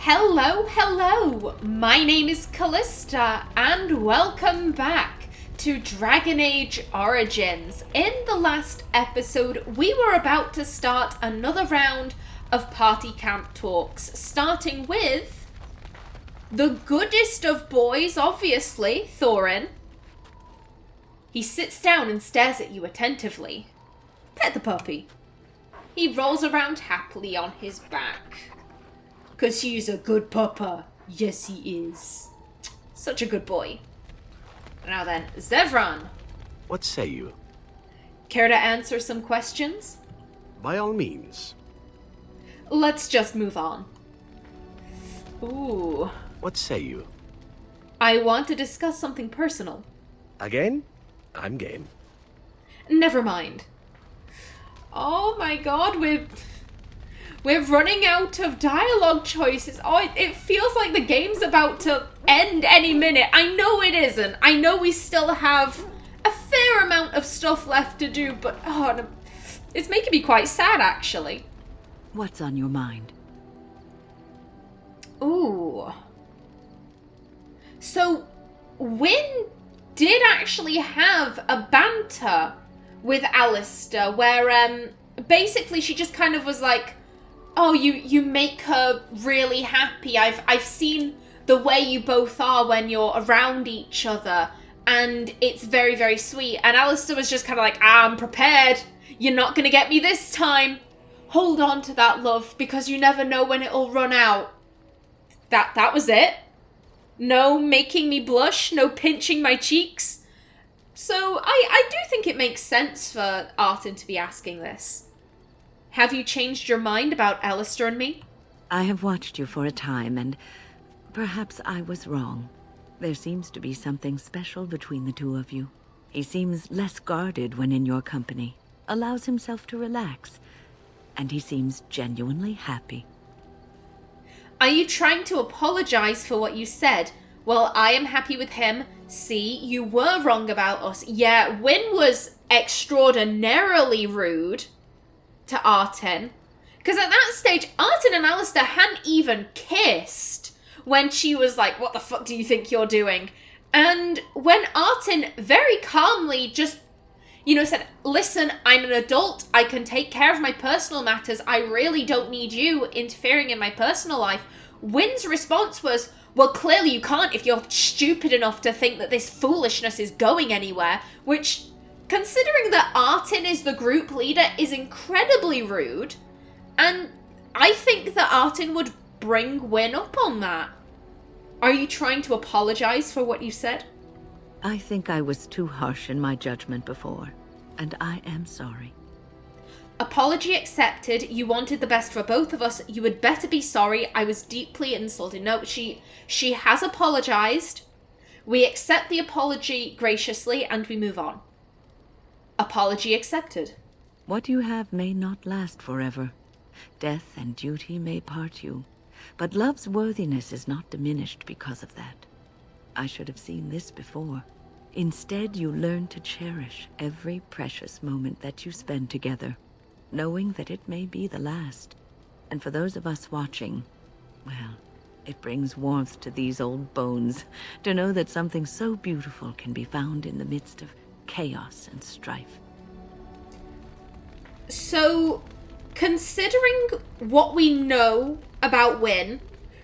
Hello, my name is Callista, and welcome back to Dragon Age Origins. In the last episode, we were about to start another round of party camp talks, starting with the goodest of boys, obviously, Thorin. He sits down and stares at you attentively. Pet the puppy. He rolls around happily on his back. 'Cause he's a good pupper. Yes, he is. Such a good boy. Now then, Zevran. What say you? Care to answer some questions? By all means. Let's just move on. Ooh. What say you? I want to discuss something personal. Again? I'm game. Never mind. Oh my god, we're running out of dialogue choices. Oh, it feels like the game's about to end any minute. I know it isn't. I know we still have a fair amount of stuff left to do, but it's making me quite sad, actually. What's on your mind? Ooh. So, Qwinn did actually have a banter with Alistair where basically she just kind of was like, oh, you make her really happy. I've seen the way you both are when you're around each other, and it's very, very sweet. And Alistair was just kind of like, I'm prepared. You're not going to get me this time. Hold on to that, love, because you never know when it'll run out. That was it. No making me blush, no pinching my cheeks. So I do think it makes sense for Artin to be asking this. Have you changed your mind about Alistair and me? I have watched you for a time, and perhaps I was wrong. There seems to be something special between the two of you. He seems less guarded when in your company, allows himself to relax, and he seems genuinely happy. Are you trying to apologize for what you said? Well, I am happy with him. See, you were wrong about us. Yeah, Qwinn was extraordinarily rude to Artin. Because at that stage, Artin and Alistair hadn't even kissed when she was like, what the fuck do you think you're doing? And when Artin very calmly just, said, listen, I'm an adult. I can take care of my personal matters. I really don't need you interfering in my personal life. Qwynn's response was, well, clearly you can't if you're stupid enough to think that this foolishness is going anywhere, which, considering that Artin is the group leader, is incredibly rude, and I think that Artin would bring Qwinn up on that. Are you trying to apologize for what you said? I think I was too harsh in my judgment before, and I am sorry. Apology accepted. You wanted the best for both of us. You had better be sorry. I was deeply insulted. No, she has apologized. We accept the apology graciously and we move on. Apology accepted. What you have may not last forever. Death and duty may part you, but love's worthiness is not diminished because of that. I should have seen this before. Instead, you learn to cherish every precious moment that you spend together, knowing that it may be the last. And for those of us watching, well, it brings warmth to these old bones to know that something so beautiful can be found in the midst of chaos and strife. So, considering what we know about Qwinn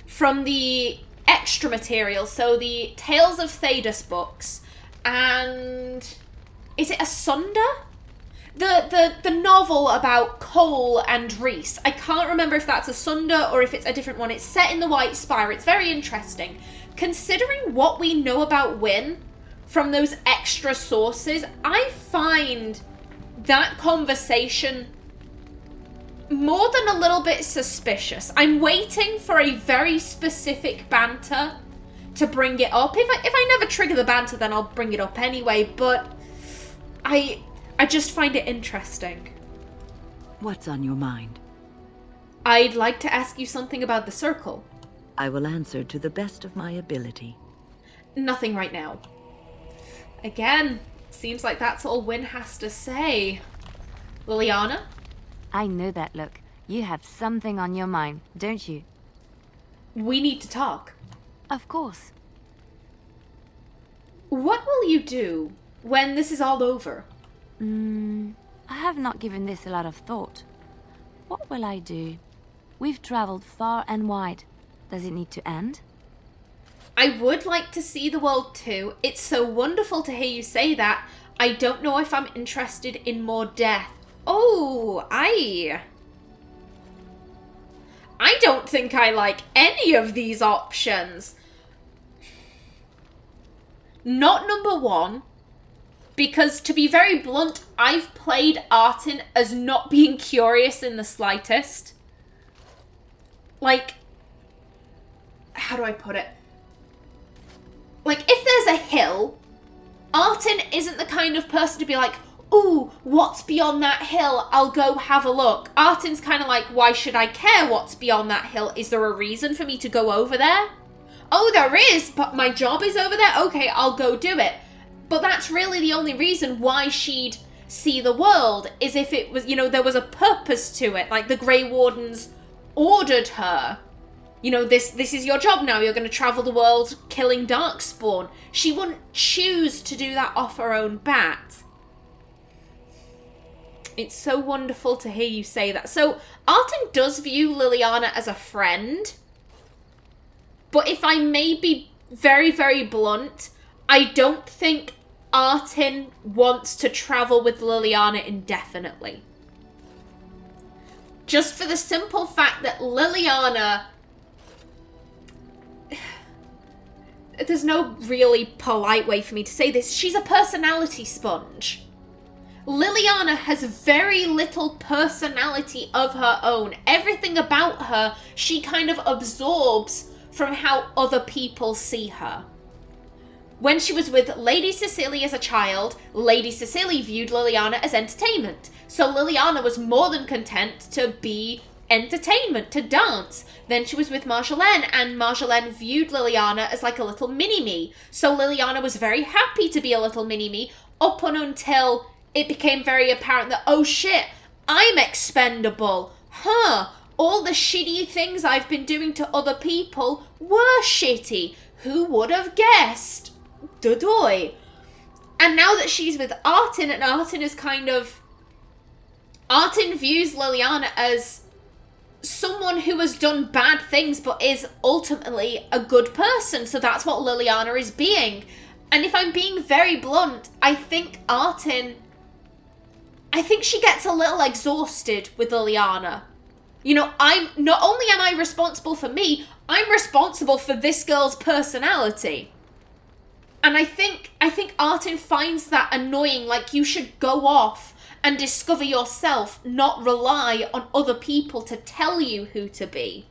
from the extra material, so the Tales of Thedas books, and is it Asunder? The novel about Cole and Reese. I can't remember if that's Asunder or if it's a different one. It's set in the White Spire. It's very interesting. Considering what we know about Qwinn from those extra sources, I find that conversation more than a little bit suspicious. I'm waiting for a very specific banter to bring it up. If I never trigger the banter, then I'll bring it up anyway, but I just find it interesting. What's on your mind? I'd like to ask you something about the Circle. I will answer to the best of my ability. Nothing right now. Again, seems like that's all Qwinn has to say. Liliana? I know that look. You have something on your mind, don't you? we need to talk. Of course. What will you do when this is all over? I have not given this a lot of thought. What will I do? We've traveled far and wide. Does it need to end? I would like to see the world too. It's so wonderful to hear you say that. I don't know if I'm interested in more death. Oh, I don't think I like any of these options. Not number one, because to be very blunt, I've played Artin as not being curious in the slightest. Like, how do I put it? Like, if there's a hill, Artin isn't the kind of person to be like, ooh, what's beyond that hill? I'll go have a look. Artin's kind of like, why should I care what's beyond that hill? Is there a reason for me to go over there? Oh, there is, but my job is over there? Okay, I'll go do it. But that's really the only reason why she'd see the world, is if it was, you know, there was a purpose to it. Like, the Grey Wardens ordered her. You know, this is your job now. You're going to travel the world killing Darkspawn. She wouldn't choose to do that off her own bat. It's so wonderful to hear you say that. So, Artin does view Liliana as a friend. But if I may be very, very blunt, I don't think Artin wants to travel with Liliana indefinitely. Just for the simple fact that Liliana... There's no really polite way for me to say this. She's a personality sponge. Liliana has very little personality of her own. Everything about her, she kind of absorbs from how other people see her. When she was with Lady Cecilia as a child, Lady Cecilia viewed Liliana as entertainment. So Liliana was more than content to be entertainment, to dance. Then she was with Marjolaine, and Marjolaine viewed Liliana as like a little mini-me. So Liliana was very happy to be a little mini-me, up until it became very apparent that, oh shit, I'm expendable. All the shitty things I've been doing to other people were shitty. Who would have guessed? Dodoy. And now that she's with Artin, and Artin is kind of... Artin views Liliana as someone who has done bad things but is ultimately a good person. So that's what Liliana is being. And if I'm being very blunt, I think Artin... I think she gets a little exhausted with Liliana. You know, not only am I responsible for me, I'm responsible for this girl's personality. And I think Artin finds that annoying. Like, you should go off and discover yourself, not rely on other people to tell you who to be.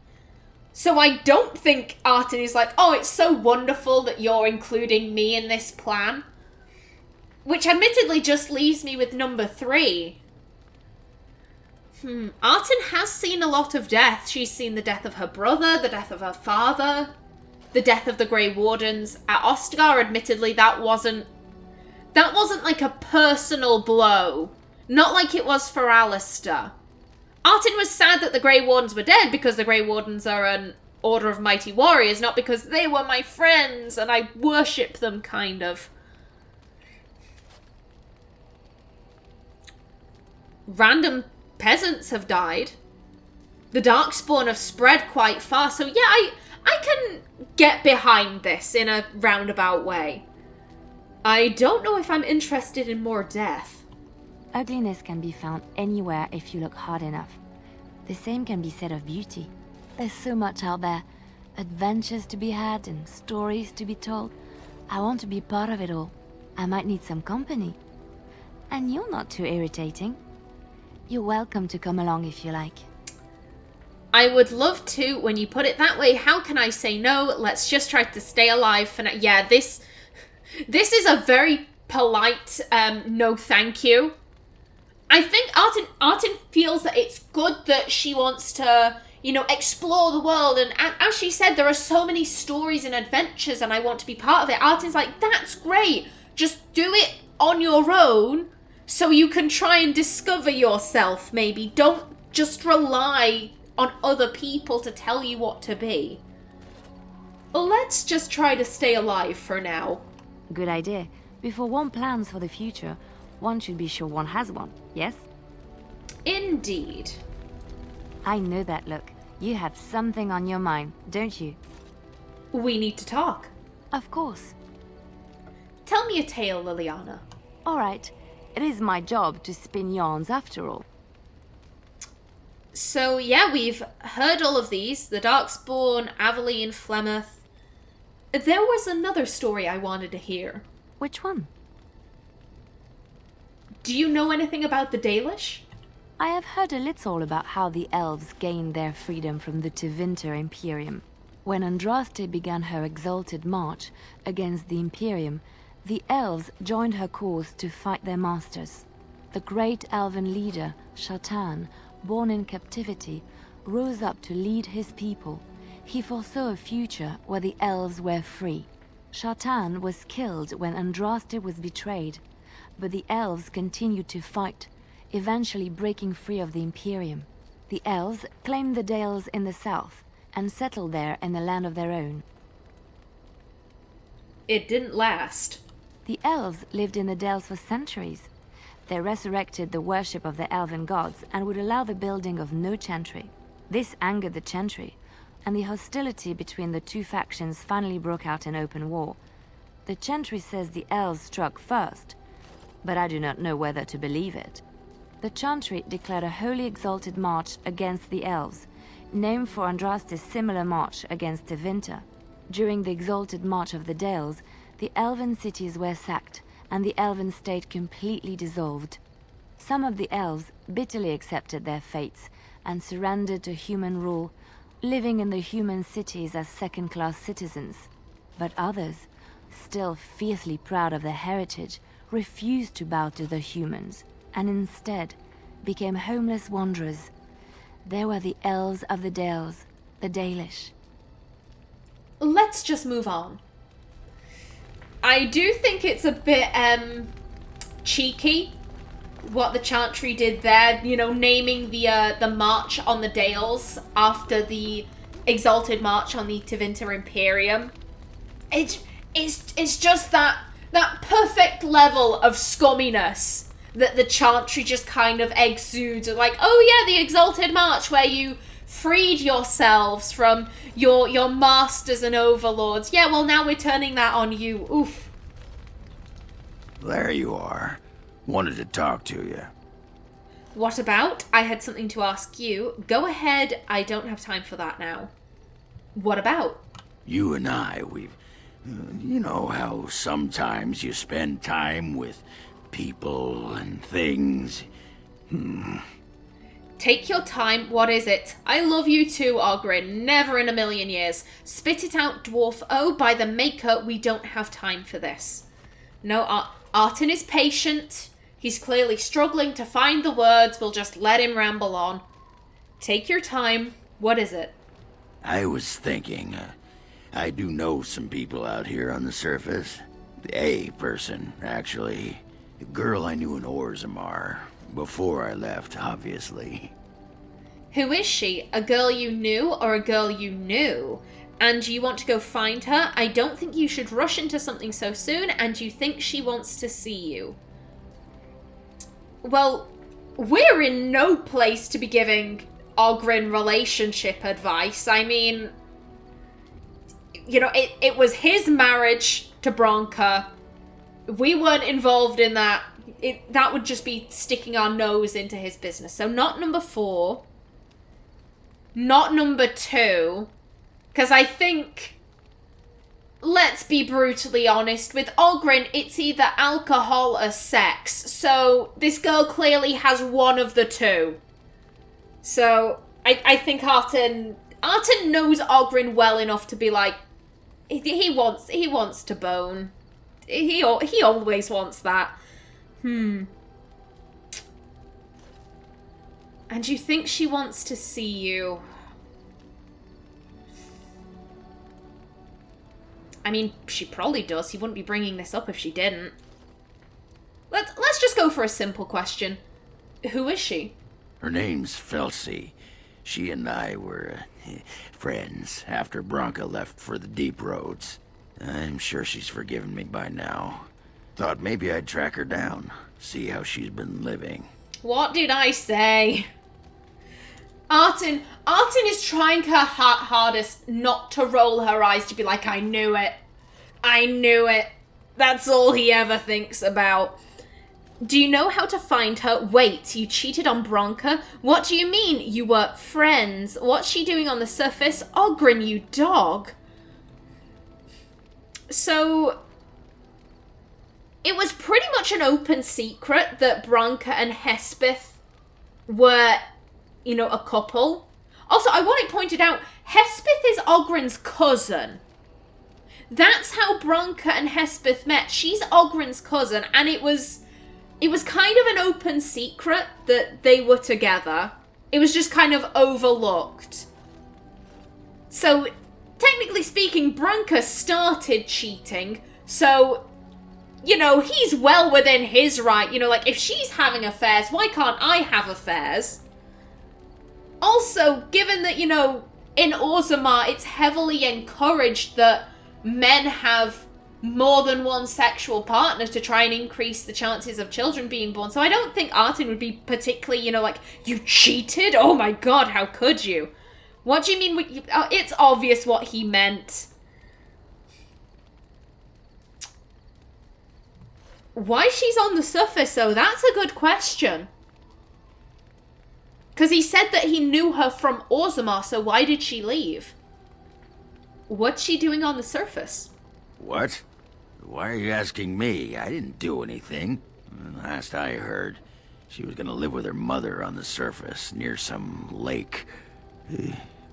So I don't think Artin is like, oh, it's so wonderful that you're including me in this plan. Which admittedly just leaves me with number 3. Artin has seen a lot of death. She's seen the death of her brother, the death of her father, the death of the Grey Wardens at Ostagar. Admittedly, that wasn't like a personal blow. Not like it was for Alistair. Artin was sad that the Grey Wardens were dead because the Grey Wardens are an order of mighty warriors, not because they were my friends and I worship them, kind of. Random peasants have died. The Darkspawn have spread quite far, so yeah, I can get behind this in a roundabout way. I don't know if I'm interested in more death. Ugliness can be found anywhere if you look hard enough. The same can be said of beauty. There's so much out there. Adventures to be had and stories to be told. I want to be part of it all. I might need some company. And you're not too irritating. You're welcome to come along if you like. I would love to, when you put it that way. How can I say no? Let's just try to stay alive for now. Yeah, this is a very polite no thank you. I think Artin feels that it's good that she wants to, you know, explore the world. And as she said, there are so many stories and adventures and I want to be part of it. Artin's like, that's great. Just do it on your own so you can try and discover yourself, maybe. Don't just rely on other people to tell you what to be. Let's just try to stay alive for now. Good idea. Before one plans for the future, one should be sure one has one, yes? Indeed. I know that look. You have something on your mind, don't you? We need to talk. Of course. Tell me a tale, Liliana. All right. It is my job to spin yarns after all. So, yeah, we've heard all of these. The Darkspawn, Aveline, Flemeth. There was another story I wanted to hear. Which one? Do you know anything about the Dalish? I have heard a little about how the Elves gained their freedom from the Tevinter Imperium. When Andraste began her exalted march against the Imperium, the Elves joined her cause to fight their masters. The great elven leader, Shatan, born in captivity, rose up to lead his people. He foresaw a future where the Elves were free. Shatan was killed when Andraste was betrayed, but the Elves continued to fight, eventually breaking free of the Imperium. The Elves claimed the Dales in the south and settled there in a land of their own. It didn't last. The Elves lived in the Dales for centuries. They resurrected the worship of the elven gods and would allow the building of no chantry. This angered the chantry, and the hostility between the two factions finally broke out in open war. The chantry says the Elves struck first, but I do not know whether to believe it. The chantry declared a holy exalted march against the Elves, named for Andraste's similar march against Tevinter. During the exalted march of the Dales, the elven cities were sacked, and the elven state completely dissolved. Some of the elves bitterly accepted their fates and surrendered to human rule, living in the human cities as second-class citizens. But others, still fiercely proud of their heritage, refused to bow to the humans, and instead became homeless wanderers. They were the Elves of the Dales, the Dalish. Let's just move on. I do think it's a bit cheeky what the Chantry did there, you know, naming the march on the Dales after the exalted march on the Tevinter Imperium. It's just that perfect level of scumminess that the Chantry just kind of exudes. Like, oh yeah, the exalted march where you freed yourselves from your masters and overlords. Yeah, well, now we're turning that on you. Oof. There you are. Wanted to talk to you. What about? I had something to ask you. Go ahead, I don't have time for that now. What about? You and I, we've... You know how sometimes you spend time with people and things? Take your time. What is it? I love you too, Oghren. Never in a million years. Spit it out, dwarf. Oh, by the maker, we don't have time for this. No, Artin is patient. He's clearly struggling to find the words. We'll just let him ramble on. Take your time. What is it? I was thinking, I do know some people out here on the surface. A person, actually. A girl I knew in Orzammar. Before I left, obviously. Who is she? A girl you knew or a girl you knew? And you want to go find her? I don't think you should rush into something so soon, and you think she wants to see you. Well, we're in no place to be giving Oghren relationship advice. I mean, you know, it was his marriage to Bronca. We weren't involved in that. That would just be sticking our nose into his business. So not number 4. Not number 2. Because I think, let's be brutally honest, with Oghren, it's either alcohol or sex. So this girl clearly has one of the two. So I think Artin knows Oghren well enough to be like, he wants to bone. He always wants that. And you think she wants to see you? I mean, she probably does. He wouldn't be bringing this up if she didn't. Let's just go for a simple question. Who is she? Her name's Felsi. She and I were friends after Branka left for the deep roads. I'm sure she's forgiven me by now. Thought maybe I'd track her down, see how she's been living. What did I say? Artin is trying her hardest not to roll her eyes, to be like, I knew it. I knew it. That's all he ever thinks about. Do you know how to find her? Wait, you cheated on Branka? What do you mean you were friends? What's she doing on the surface? Oghren, you dog. So, it was pretty much an open secret that Branka and Hespith were, you know, a couple. Also, I want it pointed out, Hespith is Oghren's cousin. That's how Branka and Hespith met. She's Oghren's cousin, and it was kind of an open secret that they were together. It was just kind of overlooked. So, technically speaking, Branka started cheating, so, you know, he's well within his right. You know, like, if she's having affairs, why can't I have affairs? Also, given that, you know, in Orzammar, it's heavily encouraged that men have more than one sexual partner to try and increase the chances of children being born. So I don't think Artin would be particularly, you know, like, you cheated? Oh my god, how could you? What do you mean? It's obvious what he meant. Why she's on the surface, though? That's a good question. Because he said that he knew her from Orzammar, so why did she leave? What's she doing on the surface? What? Why are you asking me? I didn't do anything. Last I heard, she was gonna live with her mother on the surface, near some lake.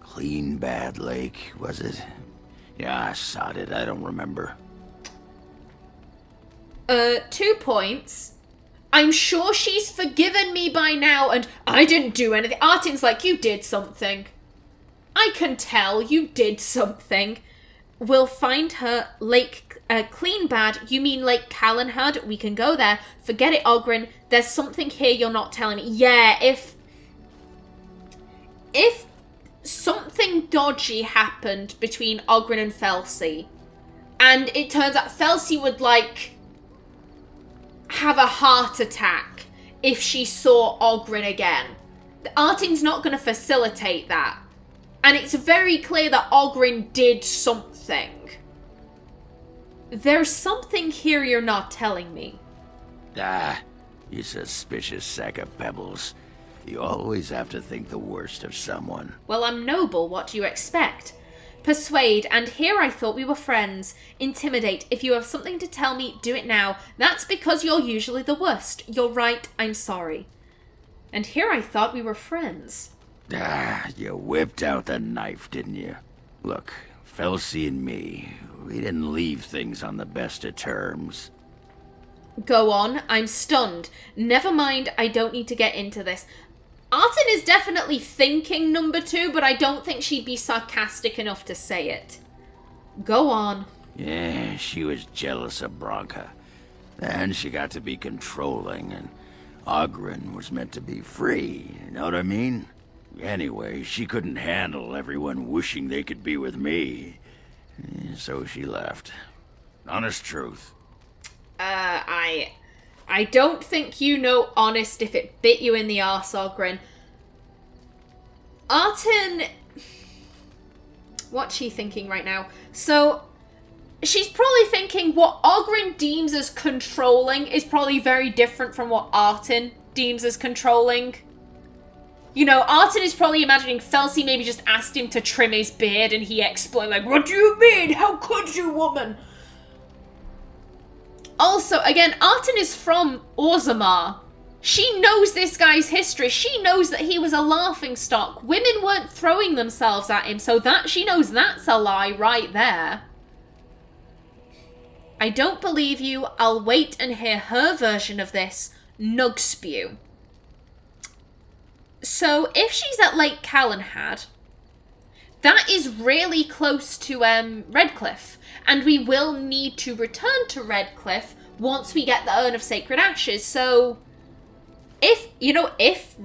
Cleanbad Lake, was it? Yeah, sod it, I don't remember. 2 points. I'm sure she's forgiven me by now, and I didn't do anything. Artin's like, you did something. I can tell you did something. We'll find her Lake Cleanbad. You mean Lake Callanhad? We can go there. Forget it, Oghren. There's something here you're not telling me. Yeah, if something dodgy happened between Oghren and Felsi, and it turns out Felsi would, like, have a heart attack if she saw Oghren again, Artin's not going to facilitate that. And it's very clear that Oghren did something. There's something here you're not telling me. Ah, you suspicious sack of pebbles. You always have to think the worst of someone. Well, I'm noble. What do you expect? Persuade, and here I thought we were friends. Intimidate. If you have something to tell me, do it now. That's because you're usually the worst. You're right. I'm sorry. And here I thought we were friends. Ah, you whipped out the knife, didn't you? Look, Felsi and me, we didn't leave things on the best of terms. Go on, I'm stunned. Never mind, I don't need to get into this. Artin is definitely thinking number 2, but I don't think she'd be sarcastic enough to say it. Go on. Yeah, she was jealous of Branka. And she got to be controlling, and Oghren was meant to be free, you know what I mean? Anyway, she couldn't handle everyone wishing they could be with me. So she left. Honest truth. I don't think you know honest if it bit you in the arse, Oghren. Artin... What's she thinking right now? So, she's probably thinking what Oghren deems as controlling is probably very different from what Artin deems as controlling. You know, Artin is probably imagining Felsi maybe just asked him to trim his beard and he explained, like, what do you mean? How could you, woman? Also, again, Artin is from Orzammar. She knows this guy's history. She knows that he was a laughingstock. Women weren't throwing themselves at him, so that she knows that's a lie right there. I don't believe you. I'll wait and hear her version of this. Nugspew. So, if she's at Lake Callanhad, that is really close to Redcliffe, and we will need to return to Redcliffe once we get the Urn of Sacred Ashes. So, if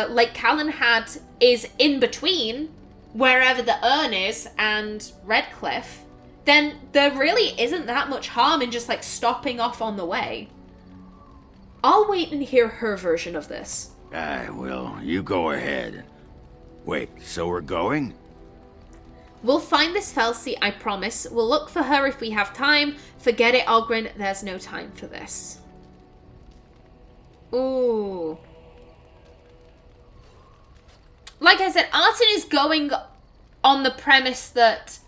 Lake Callanhad is in between wherever the urn is and Redcliffe, then there really isn't that much harm in just, like, stopping off on the way. I'll wait and hear her version of this. Well, you go ahead. Wait, so we're going? We'll find this Felsie, I promise. We'll look for her if we have time. Forget it, Oghren. There's no time for this. Ooh. Like I said, Artin is going on the premise that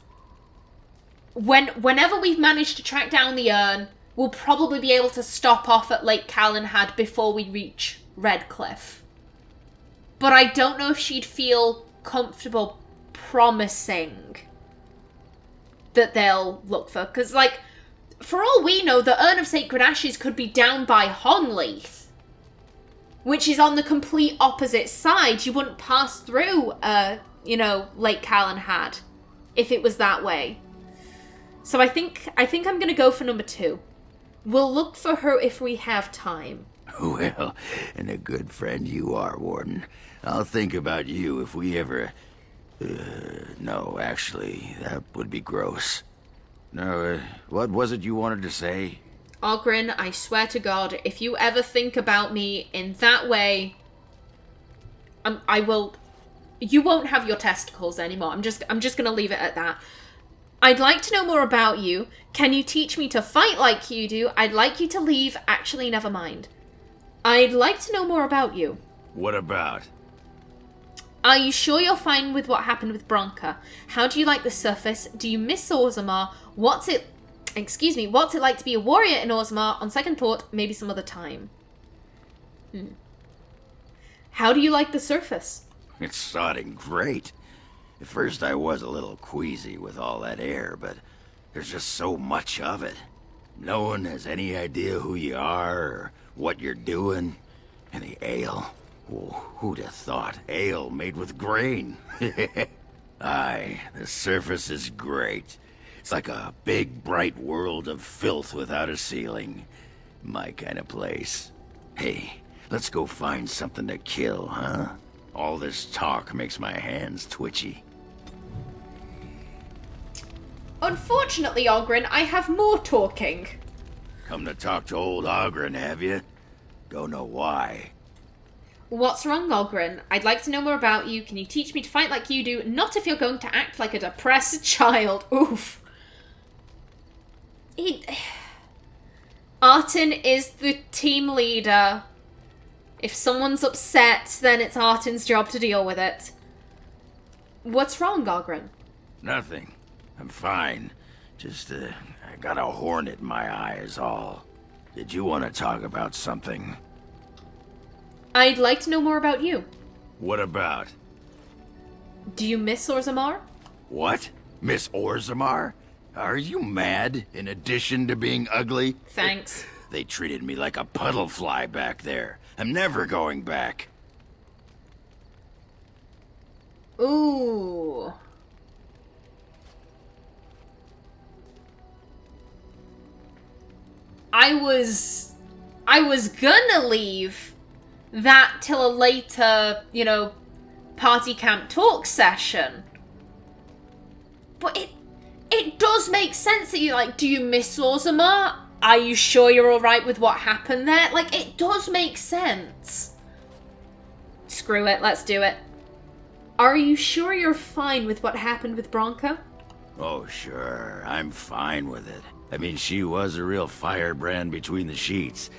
whenever we've managed to track down the urn, we'll probably be able to stop off at Lake Callanhad before we reach Redcliffe. But I don't know if she'd feel comfortable promising that they'll look for, because, like, for all we know, the Urn of Sacred Ashes could be down by Honleith, which is on the complete opposite side. You wouldn't pass through, Lake Callanhad if it was that way. So I think I'm gonna go for number 2. We'll look for her if we have time. Well, and a good friend you are, Warden. I'll think about you if we ever... no, actually, that would be gross. No, what was it you wanted to say? Oghren, I swear to God, if you ever think about me in that way, I will... You won't have your testicles anymore. I'm just gonna leave it at that. I'd like to know more about you. Can you teach me to fight like you do? I'd like you to leave. Actually, never mind. I'd like to know more about you. What about? Are you sure you're fine with what happened with Bronca? How do you like the surface? Do you miss Orzammar? What's it like to be a warrior in Orzammar? On second thought, maybe some other time. How do you like the surface? It's sodding great. At first I was a little queasy with all that air, but there's just so much of it. No one has any idea who you are or what you're doing. And the ale. Oh, who'd have thought? Ale made with grain. Aye, the surface is great. It's like a big, bright world of filth without a ceiling. My kind of place. Hey, let's go find something to kill, huh? All this talk makes my hands twitchy. Unfortunately, Oghren, I have more talking. Come to talk to old Oghren, have you? Don't know why. What's wrong, Oghren? I'd like to know more about you. Can you teach me to fight like you do? Not if you're going to act like a depressed child. Oof. Artin is the team leader. If someone's upset, then it's Artin's job to deal with it. What's wrong, Oghren? Nothing. I'm fine. Just, I got a hornet in my eye is all. Did you want to talk about something? I'd like to know more about you. What about? Do you miss Orzammar? What? Miss Orzammar? Are you mad, in addition to being ugly? Thanks. They treated me like a puddle fly back there. I'm never going back. Ooh. I was gonna leave that till a later, party camp talk session. But it does make sense that you're like, do you miss Orzammar? Are you sure you're alright with what happened there? Like, it does make sense. Screw it, let's do it. Are you sure you're fine with what happened with Bronca? Oh, sure. I'm fine with it. I mean, she was a real firebrand between the sheets,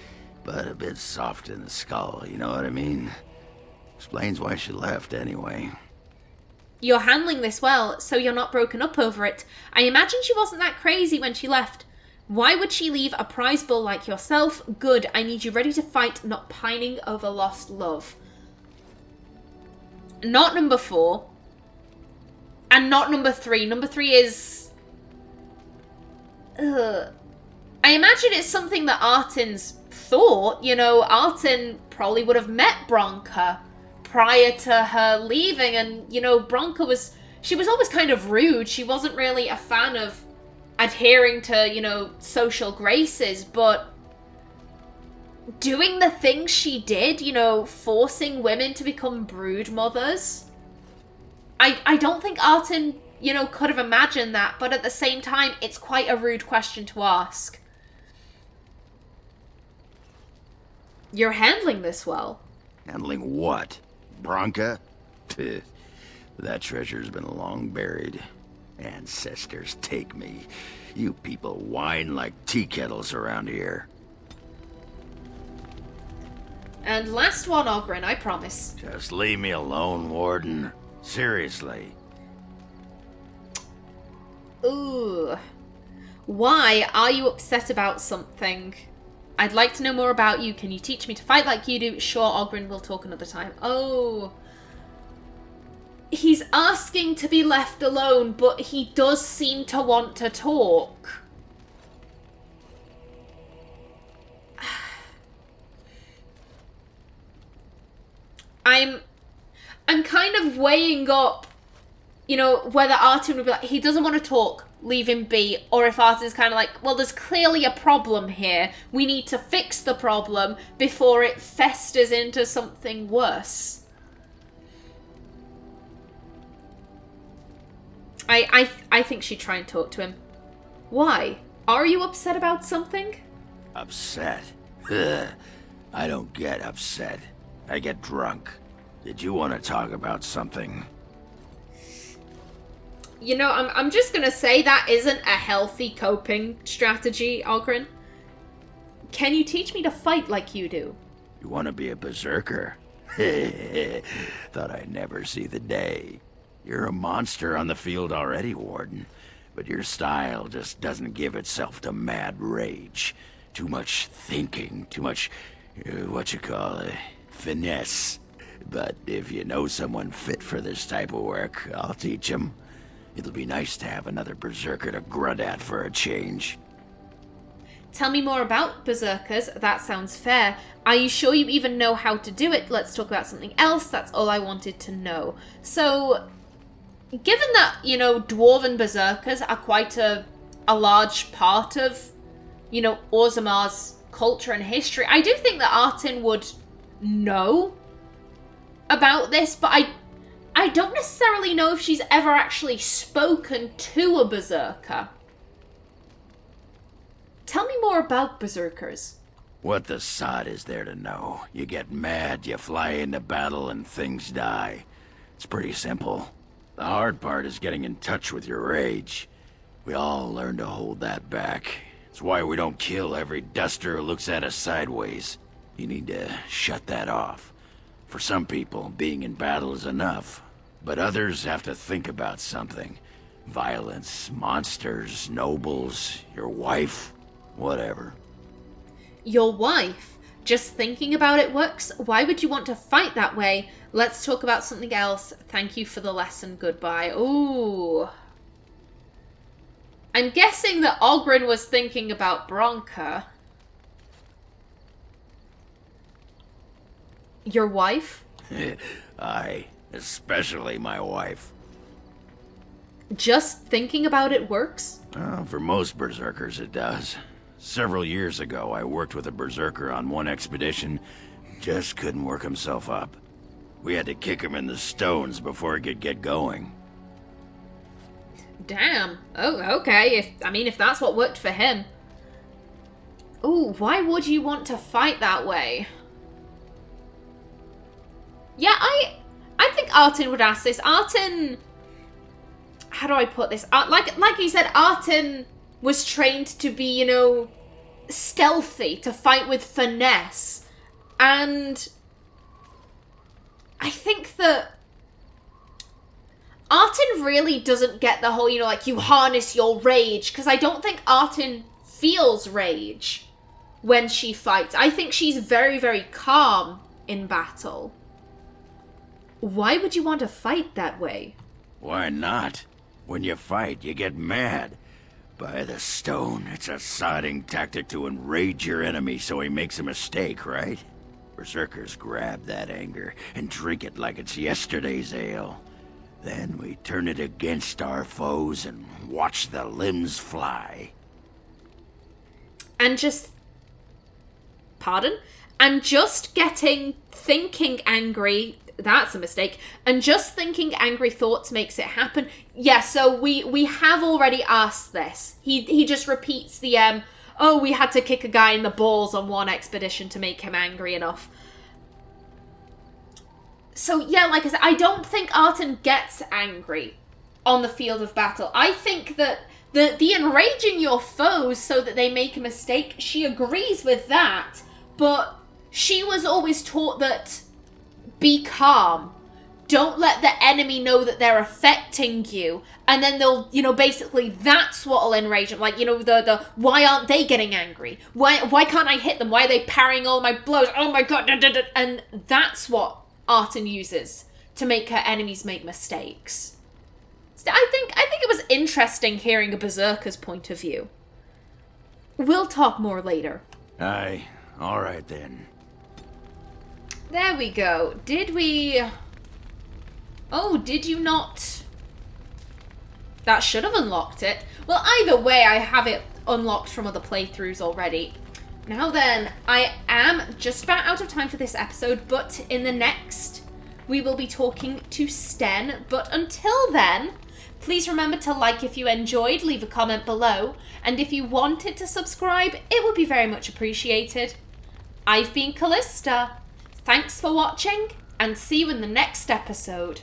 but a bit soft in the skull, you know what I mean? Explains why she left, anyway. You're handling this well, so you're not broken up over it. I imagine she wasn't that crazy when she left. Why would she leave a prize bull like yourself? Good, I need you ready to fight, not pining over lost love. Not number 4. And not number 3. Number 3 is... I imagine it's something that Artin's thought. Artin probably would have met Bronca prior to her leaving, and, Bronca was always kind of rude. She wasn't really a fan of adhering to, social graces, but doing the things she did, you know, forcing women to become brood mothers. I don't think Artin, you know, could have imagined that, but at the same time, it's quite a rude question to ask. You're handling this well. Handling what? Bronca? That treasure's been long buried. Ancestors take me. You people whine like tea kettles around here. And last one, Oghren, I promise. Just leave me alone, Warden. Seriously. Ooh. Why are you upset about something? I'd like to know more about you. Can you teach me to fight like you do? Sure, Oghren, we'll talk another time. Oh. He's asking to be left alone, but he does seem to want to talk. I'm kind of weighing up, you know, whether Artin would be like, he doesn't want to talk, leave him be, or if Artin's kind of like, well, there's clearly a problem here. We need to fix the problem before it festers into something worse. I think she'd try and talk to him. Why? Are you upset about something? Upset? Ugh. I don't get upset. I get drunk. Did you want to talk about something? You know, I'm just gonna say that isn't a healthy coping strategy, Oghren. Can you teach me to fight like you do? You want to be a berserker? Thought I'd never see the day. You're a monster on the field already, Warden. But your style just doesn't give itself to mad rage. Too much thinking, too much, finesse. But if you know someone fit for this type of work, I'll teach him. It'll be nice to have another berserker to grunt at for a change. Tell me more about berserkers. That sounds fair. Are you sure you even know how to do it? Let's talk about something else. That's all I wanted to know. So, given that, you know, dwarven berserkers are quite a large part of, you know, Orzammar's culture and history, I do think that Artin would know about this, but I don't necessarily know if she's ever actually spoken to a berserker. Tell me more about berserkers. What the sod is there to know? You get mad, you fly into battle, and things die. It's pretty simple. The hard part is getting in touch with your rage. We all learn to hold that back. It's why we don't kill every duster who looks at us sideways. You need to shut that off. For some people, being in battle is enough. But others have to think about something. Violence, monsters, nobles, your wife, whatever. Your wife? Just thinking about it works? Why would you want to fight that way? Let's talk about something else. Thank you for the lesson. Goodbye. Ooh. I'm guessing that Oghren was thinking about Bronca. Your wife? Aye, especially my wife. Just thinking about it works? For most berserkers it does. Several years ago, I worked with a berserker on one expedition. Just couldn't work himself up. We had to kick him in the stones before he could get going. Damn. Oh, okay. If that's what worked for him. Ooh, why would you want to fight that way? Yeah, I think Artin would ask this. Artin... How do I put this? Like you said, Artin was trained to be, you know, stealthy, to fight with finesse. And I think that Artin really doesn't get the whole, you know, like, you harness your rage. Because I don't think Artin feels rage when she fights. I think she's very, very calm in battle. Why would you want to fight that way? Why not? When you fight, you get mad. By the stone, it's a sodding tactic to enrage your enemy so he makes a mistake, right? Berserkers grab that anger and drink it like it's yesterday's ale. Then we turn it against our foes and watch the limbs fly. And just pardon, and just thinking angry, that's a mistake, and just thinking angry thoughts makes it happen. Yeah, so we have already asked this. He just repeats the, oh, we had to kick a guy in the balls on one expedition to make him angry enough. So yeah, like I said, I don't think Artin gets angry on the field of battle. I think that the enraging your foes so that they make a mistake, she agrees with that, but she was always taught that be calm. Don't let the enemy know that they're affecting you. And then they'll, basically that's what'll enrage them. Like, the why aren't they getting angry? Why can't I hit them? Why are they parrying all my blows? Oh my god. And that's what Artin uses to make her enemies make mistakes. I think it was interesting hearing a berserker's point of view. We'll talk more later. Aye, alright then. There we go. Did we... Oh, did you not... That should have unlocked it. Well, either way, I have it unlocked from other playthroughs already. Now then, I am just about out of time for this episode, but in the next, we will be talking to Sten. But until then, please remember to like if you enjoyed, leave a comment below, and if you wanted to subscribe, it would be very much appreciated. I've been Callista. Thanks for watching, and see you in the next episode.